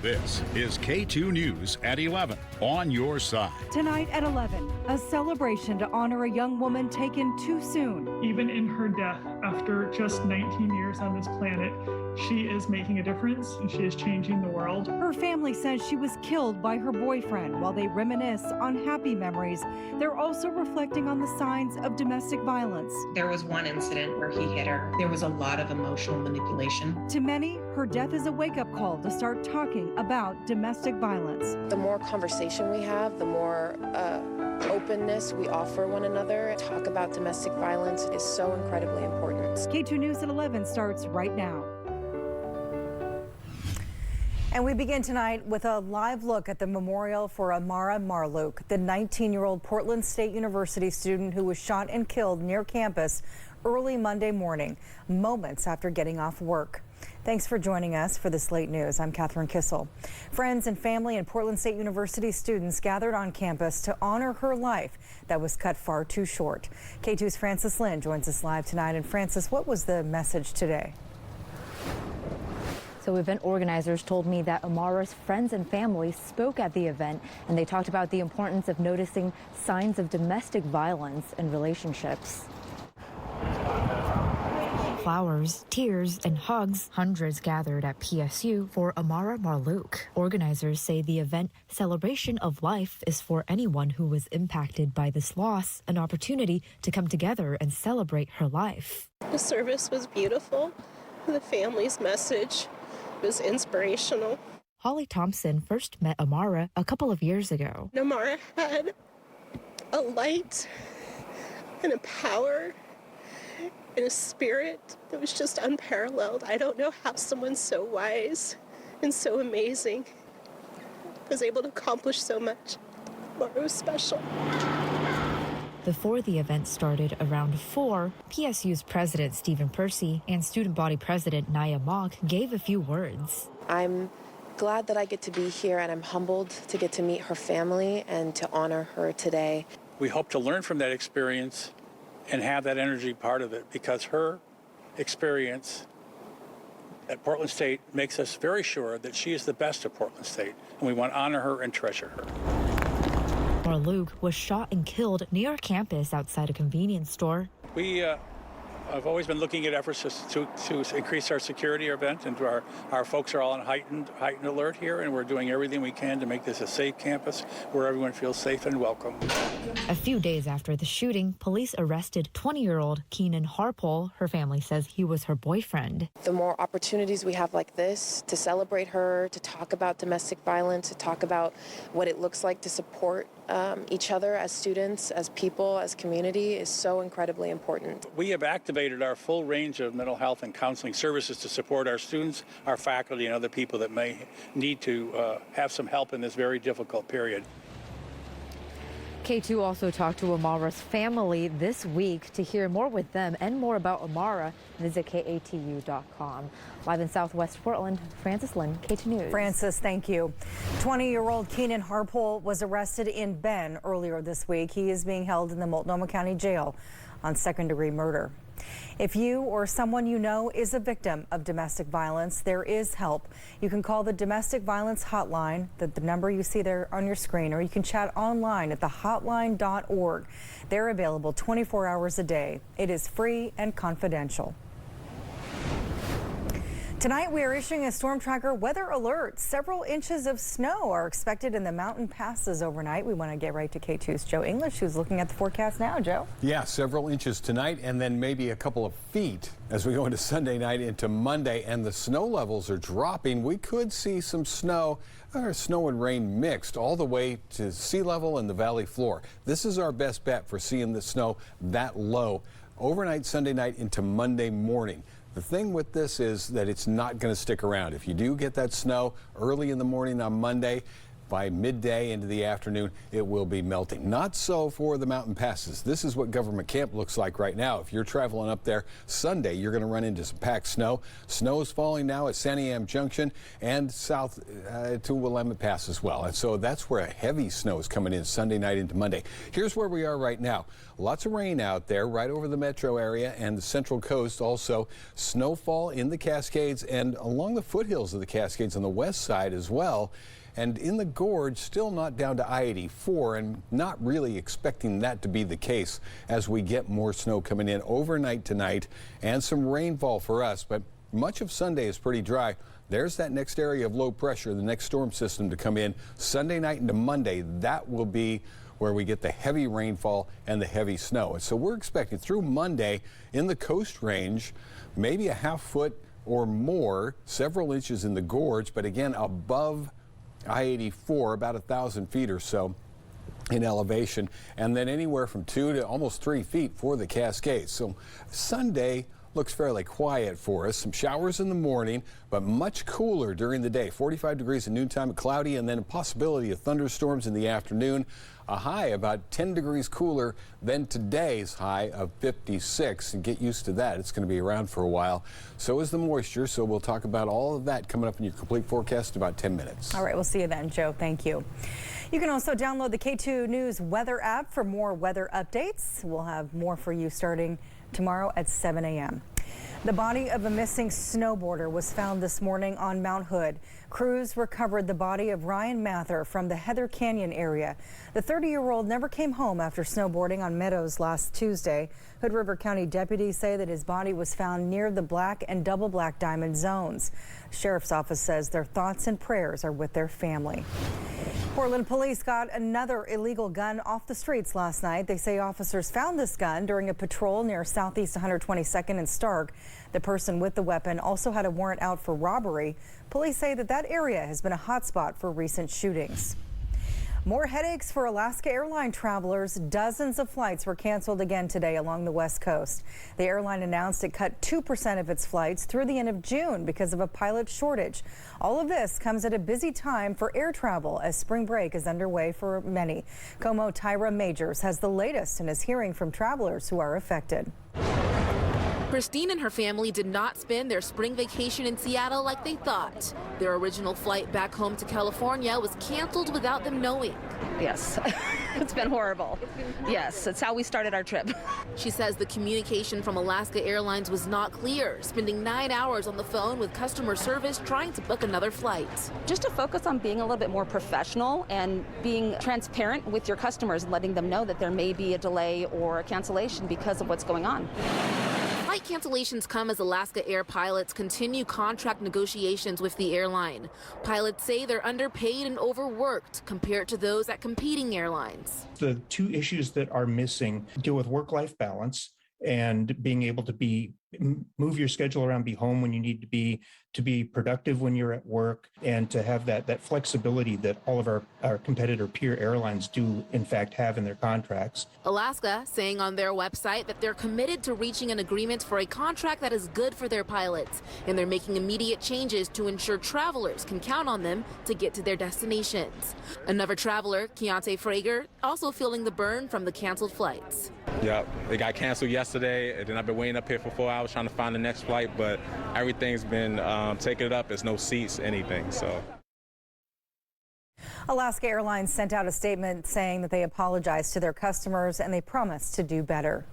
This is K2 News at 11 on your side. Tonight at 11, a celebration to honor a young woman taken too soon. Even in her death, after just 19 years on this planet, she is making a difference and she is changing the world. Her family says she was killed by her boyfriend. While they reminisce on happy memories, they're also reflecting on the signs of domestic violence. There was one incident where he hit her. There was a lot of emotional manipulation. To many, her death is a wake-up call to start talking about domestic violence. The more conversation we have, the more openness we offer one another. Talk about domestic violence is so incredibly important. K2 News at 11 starts right now. And we begin tonight with a live look at the memorial for Amara Marlouk, the 19-year-old Portland State University student who was shot and killed near campus early Monday morning, moments after getting off work. Thanks for joining us for this late news. I'm Catherine Kissel. Friends and family and Portland State University students gathered on campus to honor her life that was cut far too short. K2's Francis Lynn joins us live tonight. And Francis, what was the message today? So event organizers told me that Amara's friends and family spoke at the event, and they talked about the importance of noticing signs of domestic violence in relationships. Flowers, tears, and hugs. Hundreds gathered at PSU for Amara Marlouk. Organizers say the event Celebration of Life is for anyone who was impacted by this loss, an opportunity to come together and celebrate her life. The service was beautiful. The family's message was inspirational. Holly Thompson first met Amara a couple of years ago. Amara had a light and a power and a spirit that was just unparalleled. I don't know how someone so wise and so amazing was able to accomplish so much. Amara was special. Before the event started around 4, PSU's president Stephen Percy and student body president Naya Mock gave a few words. I'm glad that I get to be here, and I'm humbled to get to meet her family and to honor her today. We hope to learn from that experience and have that energy part of it, because her experience at Portland State makes us very sure that she is the best at Portland State, and we want to honor her and treasure her. Marlouk was shot and killed near campus outside a convenience store. We have always been looking at efforts to increase our security event, and our folks are all on heightened alert here, and we're doing everything we can to make this a safe campus where everyone feels safe and welcome. A few days after the shooting, police arrested 20-year-old Keenan Harpole. Her family says he was her boyfriend. The more opportunities we have like this to celebrate her, to talk about domestic violence, to talk about what it looks like to support each other as students, as people, as community is so incredibly important. We have activated our full range of mental health and counseling services to support our students, our faculty, and other people that may need to have some help in this very difficult period. K2 also talked to Amara's family this week. To hear more with them and more about Amara, visit KATU.com. Live in Southwest Portland, Francis Lynn, K2 News. Francis, thank you. 20-year-old Keenan Harpole was arrested in Bend earlier this week. He is being held in the Multnomah County Jail on second-degree murder. If you or someone you know is a victim of domestic violence, there is help. You can call the Domestic Violence Hotline, the number you see there on your screen, or you can chat online at thehotline.org. They're available 24 hours a day. It is free and confidential. Tonight, we are issuing a storm tracker weather alert. Several inches of snow are expected in the mountain passes overnight. We want to get right to K2's Joe English, who's looking at the forecast now. Joe? Yeah, several inches tonight, and then maybe a couple of feet as we go into Sunday night into Monday, and the snow levels are dropping. We could see some snow or snow and rain mixed all the way to sea level and the valley floor. This is our best bet for seeing the snow that low overnight Sunday night into Monday morning. The thing with this is that it's not going to stick around. If you do get that snow early in the morning on Monday, by midday into the afternoon, it will be melting. Not so for the mountain passes. This is what Government Camp looks like right now. If you're traveling up there Sunday, you're going to run into some packed snow. Snow is falling now at Santiam Junction and south to Willamette Pass as well. And so that's where a heavy snow is coming in Sunday night into Monday. Here's where we are right now. Lots of rain out there right over the metro area and the central coast. Also snowfall in the Cascades and along the foothills of the Cascades on the west side as well. And in the gorge, still not down to I-84, and not really expecting that to be the case as we get more snow coming in overnight tonight and some rainfall for us. But much of Sunday is pretty dry. There's that next area of low pressure, the next storm system to come in Sunday night into Monday. That will be where we get the heavy rainfall and the heavy snow. And so we're expecting through Monday in the coast range, maybe a half foot or more, several inches in the gorge, but again above I-84, about 1,000 feet or so in elevation, and then anywhere from 2 to almost 3 feet for the Cascades. So Sunday looks fairly quiet for us. Some showers in the morning, but much cooler during the day. 45 degrees at noontime, cloudy, and then a possibility of thunderstorms in the afternoon. A high about 10 degrees cooler than today's high of 56. And get used to that. It's going to be around for a while. So is the moisture. So we'll talk about all of that coming up in your complete forecast in about 10 minutes. All right, we'll see you then, Joe. Thank you. You can also download the KATU News weather app for more weather updates. We'll have more for you starting tomorrow at 7 a.m. The body of a missing snowboarder was found this morning on Mount Hood. Crews recovered the body of Ryan Mather from the Heather Canyon area. The 30-year-old never came home after snowboarding on Meadows last Tuesday. Hood River County deputies say that his body was found near the black and double black diamond zones. The sheriff's office says their thoughts and prayers are with their family. Portland police got another illegal gun off the streets last night. They say officers found this gun during a patrol near Southeast 122nd and Stark. The person with the weapon also had a warrant out for robbery. Police say that area has been a hotspot for recent shootings. More headaches for Alaska Airlines travelers. Dozens of flights were canceled again today along the West Coast. The airline announced it cut 2% of its flights through the end of June because of a pilot shortage. All of this comes at a busy time for air travel as spring break is underway for many. Como Tyra Majors has the latest and is hearing from travelers who are affected. Christine and her family did not spend their spring vacation in Seattle like they thought. Their original flight back home to California was canceled without them knowing. Yes, it's been horrible. Yes, it's how we started our trip. She says the communication from Alaska Airlines was not clear, spending 9 hours on the phone with customer service trying to book another flight. Just to focus on being a little bit more professional and being transparent with your customers, letting them know that there may be a delay or a cancellation because of what's going on. Flight cancellations come as Alaska Air pilots continue contract negotiations with the airline. Pilots say they're underpaid and overworked compared to those at competing airlines. The two issues that are missing deal with work-life balance and being able to move your schedule around, be home when you need to be productive when you're at work, and to have that flexibility that all of our competitor peer airlines do in fact have in their contracts. Alaska saying on their website that they're committed to reaching an agreement for a contract that is good for their pilots, and they're making immediate changes to ensure travelers can count on them to get to their destinations. Another traveler, Keontae Frager, also feeling the burn from the canceled flights. Yep, it got canceled yesterday, and then I've been waiting up here for 4 hours trying to find the next flight, but everything's been taken it up. There's no seats, anything, so. Alaska Airlines sent out a statement saying that they apologized to their customers and they promised to do better.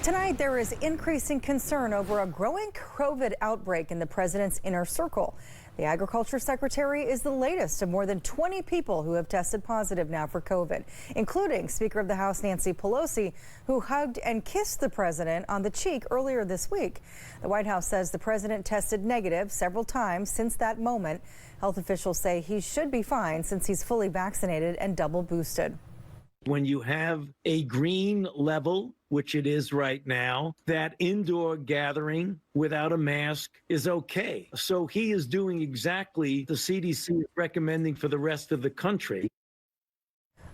Tonight, there is increasing concern over a growing COVID outbreak in the president's inner circle. The Agriculture Secretary is the latest of more than 20 people who have tested positive now for COVID, including Speaker of the House Nancy Pelosi, who hugged and kissed the president on the cheek earlier this week. The White House says the president tested negative several times since that moment. Health officials say he should be fine since he's fully vaccinated and double boosted. When you have a green level, which it is right now, that indoor gathering without a mask is okay. So he is doing exactly the CDC is recommending for the rest of the country.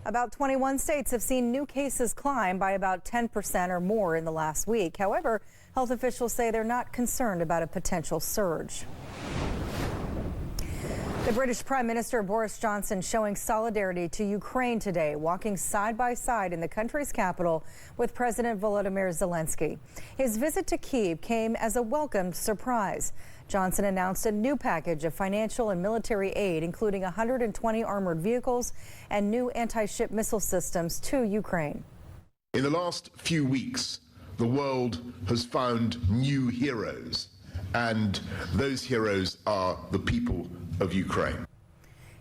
About 21 states have seen new cases climb by about 10% or more in the last week. However, health officials say they're not concerned about a potential surge. The British Prime Minister Boris Johnson showing solidarity to Ukraine today, walking side by side in the country's capital with President Volodymyr Zelensky. His visit to Kyiv came as a welcomed surprise. Johnson announced a new package of financial and military aid, including 120 armored vehicles and new anti-ship missile systems to Ukraine. In the last few weeks, the world has found new heroes, and those heroes are the people of Ukraine.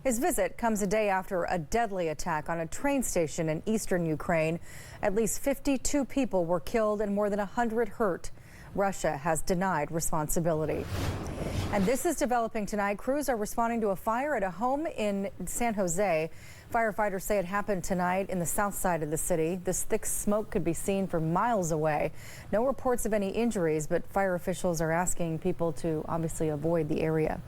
His visit comes a day after a deadly attack on a train station in eastern Ukraine. At least 52 people were killed and more than 100 hurt. Russia has denied responsibility. And this is developing tonight. Crews are responding to a fire at a home in San Jose. Firefighters say it happened tonight in the south side of the city. This thick smoke could be seen from miles away. No reports of any injuries, but fire officials are asking people to obviously avoid the area.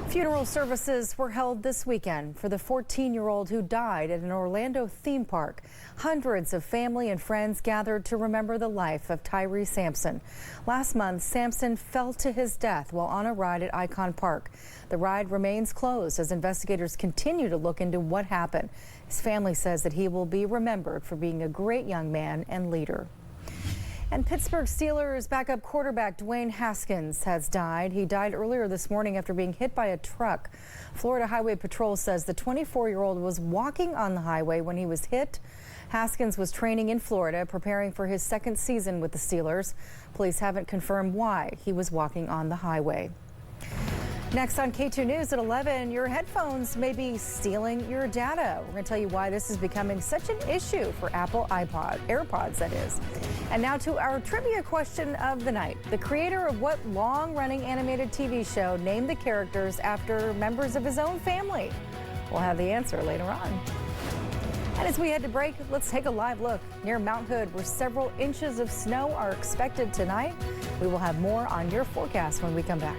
Funeral services were held this weekend for the 14-year-old who died at an Orlando theme park. Hundreds of family and friends gathered to remember the life of Tyree Sampson. Last month, Sampson fell to his death while on a ride at Icon Park. The ride remains closed as investigators continue to look into what happened. His family says that he will be remembered for being a great young man and leader. And Pittsburgh Steelers backup quarterback Dwayne Haskins has died. He died earlier this morning after being hit by a truck. Florida Highway Patrol says the 24-year-old was walking on the highway when he was hit. Haskins was training in Florida, preparing for his second season with the Steelers. Police haven't confirmed why he was walking on the highway. Next on KATU News at 11, your headphones may be stealing your data. We're going to tell you why this is becoming such an issue for Apple AirPods, that is. And now to our trivia question of the night. The creator of what long-running animated TV show named the characters after members of his own family? We'll have the answer later on. And as we head to break, let's take a live look near Mount Hood, where several inches of snow are expected tonight. We will have more on your forecast when we come back.